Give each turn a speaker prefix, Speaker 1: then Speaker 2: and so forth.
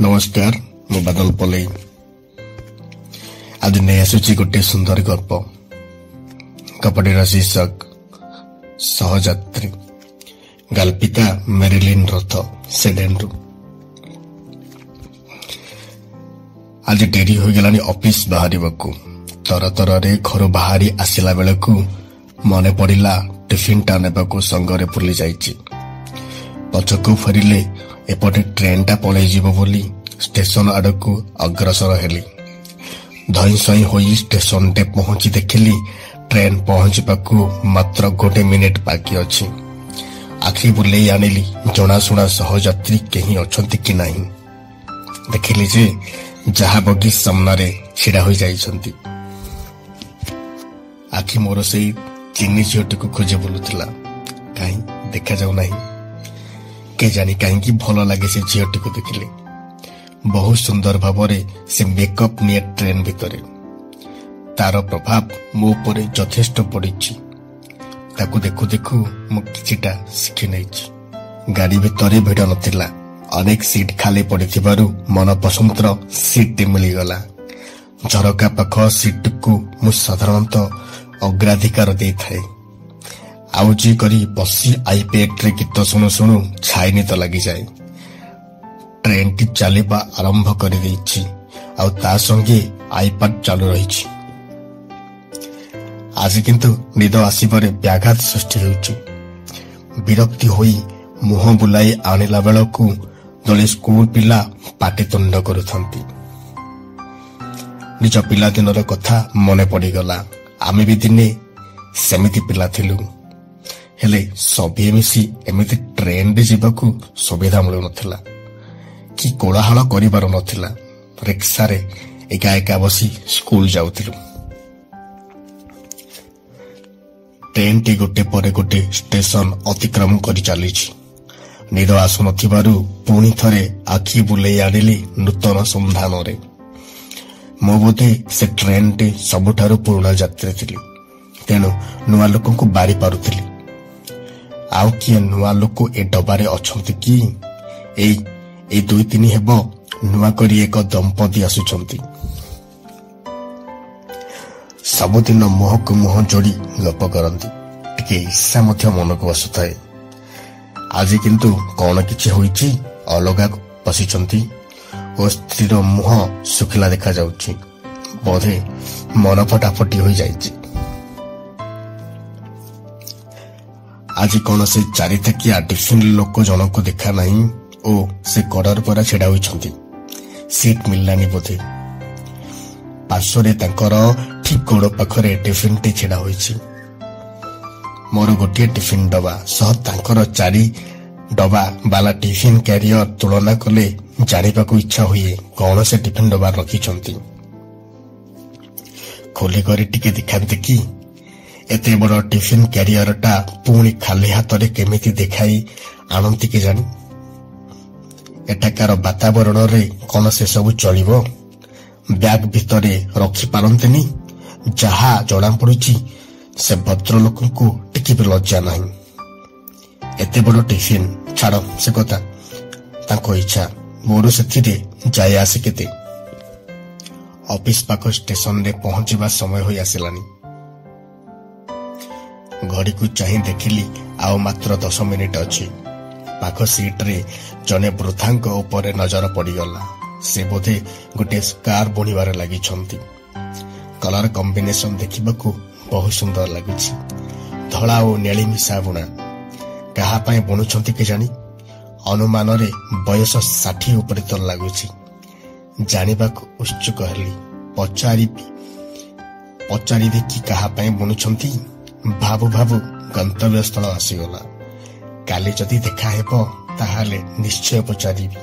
Speaker 1: नमस्कार मु बादल पलई आज नहीं आसुची गोटे सुंदर गप गपटीर शीर्षक सहयात्री गाल्पिका मेरिलिन रथ सेडेनरु। आज डेरी हो गलानी ऑफिस बाहरिबाकू तर रे घर बाहरी आसिला बेलकू मने पड़िला टिफिन टा नेबाकू संगरे भूली जाइछि। पछकू फेरिले एपटे ट्रेन टा पलई जीवो बोली स्टेशन आड़कू अग्रसर हेली। धई सई होई स्टेशन टे पहुंची देखिली ट्रेन पहुंचबाकू मात्र गोटे मिनिट बाकी अछि। आखि बुलेई आनिली जनाशुना सहयात्री केही अछंती कि नाही। देखिली जे जहा बगी सामने छिड़ा हो जाइछंती। आखि मोर से चिन्नी झीटी को खोजे बुलुथिला कहीं देखा जाऊ नाही। के जानी कहीं भल लगे से झीटी को देखिले बहुत सुंदर भावरे से मेकअप निये ट्रेन भितरे तार प्रभाव मो उपरे यथेष्ट पड़िछि। ताकू देखु देखु मु किछिटा शिखि नैछि। गाड़ी भितरे भिड़ नथिला अनेक सीट खाली पड़िथिबारु मन पसंदर सीट मिलीगला। झरका पाख सीट को मु साधारणतः अग्राधिकार दे थाए। आउजी करी बसी आईपैड रे गीत सुनु सुनु छाइनी तो लगी जाए। ट्रेन टी चलिबा आरंभ कर देछि आउ ता संगे आईपैड चालू रहिछि। आज किंतु निद आसीबारे व्याघात सृष्टि होछि। विरक्ति होई मुह बुलाई आनिला बेलकू दले स्कूल पिला पाटितुंड करुथंती। निज पिला दिनर कथा मने पड़ीगला। आमे भी दिने सेमिति पिला थिलु हेले सबे मिसी एमिति ट्रेन रे जीवाकू सुविधा मिलु नथिला कि कोलाहल करिबार नथिला। रिक्शा रे एका एका बसी स्कूल जाउथिलु। ट्रेन टी गोटे परे गोटे स्टेशन अतिक्रम करि चलीछि। निद आसु नथिबारु पुणी थरे आखि बुलेई आनिली नूतन संधान रे। मो बोधे से ट्रेन टी सबुठारु पुराना यात्री थिली तेणु नुआ लोक को बारी पारुथिली। आउ किए नुआ लोक ए डबारे अछंती कि ए दुई तीन हेब नुआ करी एक दंपति आसुचंती। सबुदिन मुह को मुह जोड़ी गप करंती टिके ईर्षा मध्य मन को आसुथाए। आज किंतु कौन किछि होईछि अलगा बसिचंती ओ स्त्रीर मुह सुखिला देखा जाउछि। बोधे मन फटाफटी हो जाइछि। आज कौन से चारि थकिया टिफिन लोक जनक देखा नहीं ओ से कड़र परा छेड़ा होइछंती। सीट मिललानी बोधे पार्श्वरे तांकर ठीक गोड़ पाखरे टिफिन टी छेड़ा होइछि। मोर गोटे टिफिन डबा सह तांकर चारि डबा बाला टिफिन कैरियर तुलना कले जानिबा को इच्छा हुए कौन से टिफिन डबा रखिछंती। खोली करी टिके दिखांते कि एते बड़ टिफिन कैरियर टा पुणी खाली हाथ रे केमिति देखाई आनंती के जानी। एटाकार वातावरण रे कौन से सब चलिबो बैग भितरे रखि पारंतेनी। जहा जणा पड़ुछि से भद्र लोक को टिके भी लज्जा नहीं। एते बड़ टिफिन छाड़ से कथा ताको इच्छा मोर सेथिरे जाय आसे केते। ऑफिस पाख स्टेशन रे पहुंचबा समय होई आसिलानी। घड़ी को चाहि देखिली आउ मात्र 10 मिनिट अछि। पाख सीट रे जने वृद्धांक ऊपर नजर पड़ीगला। से बोधे गोटे स्कार बुणीबार लगी छंती। कलर कॉम्बिनेशन देखिबाकू बहुत सुंदर लाଗୁଛି। धला और नेली मिसा बुणा कहा पाए बुणुछंती के जानी। अनुमान रे बयस 60 ऊपर तो लाଗୁଛି। जानिबाकू उत्सुक हेली। पचारि देखि कहा पाए बुणुछंती। भाबु भाबु गंतव्य स्थल आसीगला। काली जदि देखा हेबो ताहाले निश्चय पचारिबी।